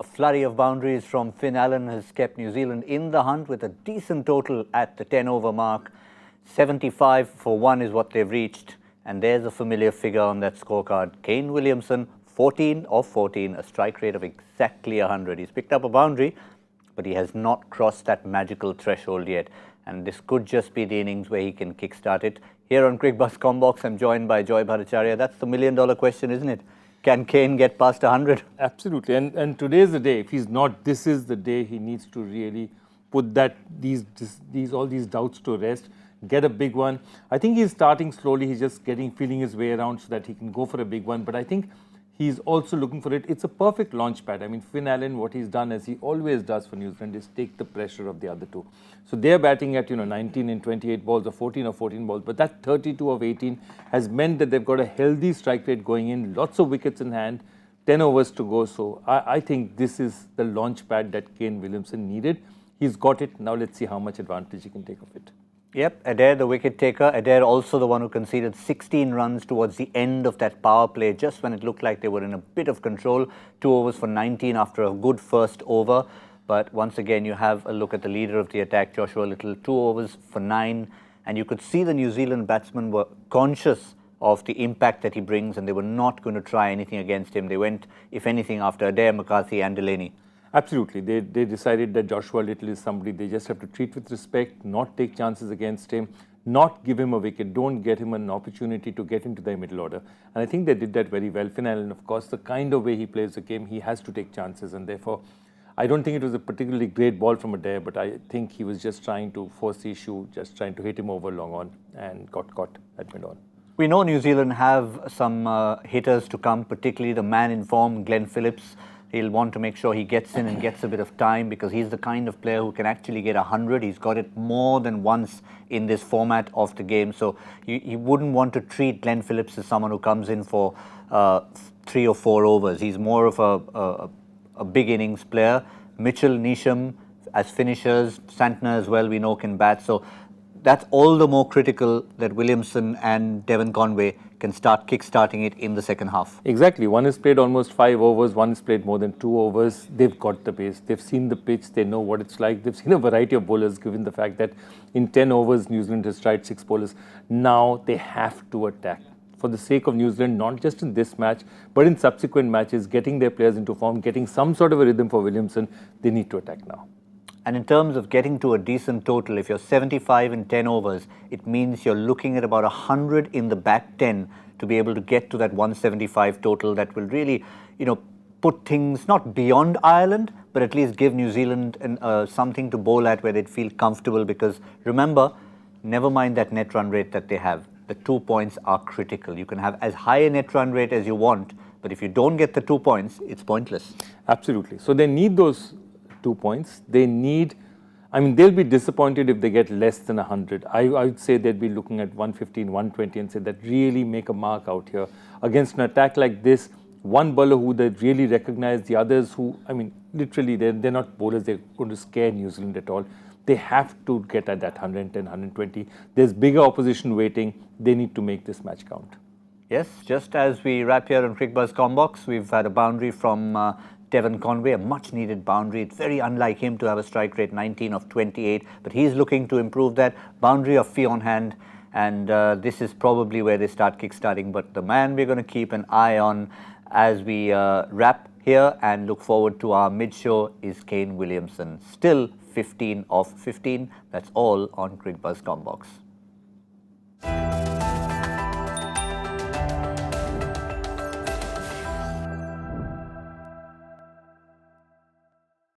A flurry of boundaries from Finn Allen has kept New Zealand in the hunt with a decent total at the 10-over mark. 75 for 1 is what they've reached. And there's a familiar figure on that scorecard. Kane Williamson, 14 of 14, a strike rate of exactly 100. He's picked up a boundary, but he has not crossed that magical threshold yet. And this could just be the innings where he can kickstart it. Here on Cricbuzz Comm Box, I'm joined by Joy Bhattacharjya. That's the million-dollar question, isn't it? Can Kane get past 100? Absolutely. And today's the day. If he's not, this is the day he needs to really put all these doubts to rest, get a big one. I think he's starting slowly. He's just feeling his way around so that he can go for a big one. But I think he's also looking for it. It's a perfect launch pad. I mean, Finn Allen, what he's done, as he always does for New Zealand, is take the pressure of the other two. So they're batting at 19 in 28 balls or 14 or 14 balls. But that 32 of 18 has meant that they've got a healthy strike rate going in, lots of wickets in hand, 10 overs to go. So I think this is the launch pad that Kane Williamson needed. He's got it. Now let's see how much advantage he can take of it. Yep, Adair, the wicket taker. Adair also the one who conceded 16 runs towards the end of that power play, just when it looked like they were in a bit of control. 2 overs for 19 after a good first over. But once again, you have a look at the leader of the attack, Joshua Little, 2 overs for 9. And you could see the New Zealand batsmen were conscious of the impact that he brings, and they were not going to try anything against him. They went, if anything, after Adair, McCarthy and Delaney. Absolutely. They decided that Joshua Little is somebody they just have to treat with respect, not take chances against him, not give him a wicket, don't get him an opportunity to get into their middle order. And I think they did that very well. Finn Allen, of course, the kind of way he plays the game, he has to take chances. And therefore, I don't think it was a particularly great ball from Adair, but I think he was just trying to force the issue, just trying to hit him over long on, and got caught at mid on. We know New Zealand have some hitters to come, particularly the man in form, Glenn Phillips. He'll want to make sure he gets in and gets a bit of time because he's the kind of player who can actually get 100. He's got it more than once in this format of the game. So you wouldn't want to treat Glenn Phillips as someone who comes in for 3 or 4 overs. He's more of a big innings player. Mitchell, Neesham as finishers, Santner as well, we know can bat. So that's all the more critical that Williamson and Devon Conway can start kick-starting it in the second half. Exactly. One has played almost 5 overs, one has played more than 2 overs. They've got the pace. They've seen the pitch. They know what it's like. They've seen a variety of bowlers, given the fact that in 10 overs, New Zealand has tried 6 bowlers. Now they have to attack. For the sake of New Zealand, not just in this match, but in subsequent matches, getting their players into form, getting some sort of a rhythm for Williamson, they need to attack now. And in terms of getting to a decent total, if you're 75 in 10 overs, it means you're looking at about 100 in the back 10 to be able to get to that 175 total that will really, put things not beyond Ireland, but at least give New Zealand something to bowl at where they'd feel comfortable. Because remember, never mind that net run rate that they have. The 2 points are critical. You can have as high a net run rate as you want, but if you don't get the 2 points, it's pointless. Absolutely. So they need those 2 points. They need, they'll be disappointed if they get less than 100. I would say they'd be looking at 115, 120 and say that really make a mark out here. Against an attack like this, one bowler who they really recognize, the others who, literally they're not bowlers, they're going to scare New Zealand at all. They have to get at that 110, 120. There's bigger opposition waiting. They need to make this match count. Yes, just as we wrap here on Cricbuzz Comm Box, we've had a boundary from Devon Conway, a much-needed boundary. It's very unlike him to have a strike rate 19 of 28, but he's looking to improve that. Boundary of fee on hand, and this is probably where they start kick-starting. But the man we're going to keep an eye on as we wrap here and look forward to our mid-show is Kane Williamson. Still 15 of 15. That's all on Cricbuzz Comm Box.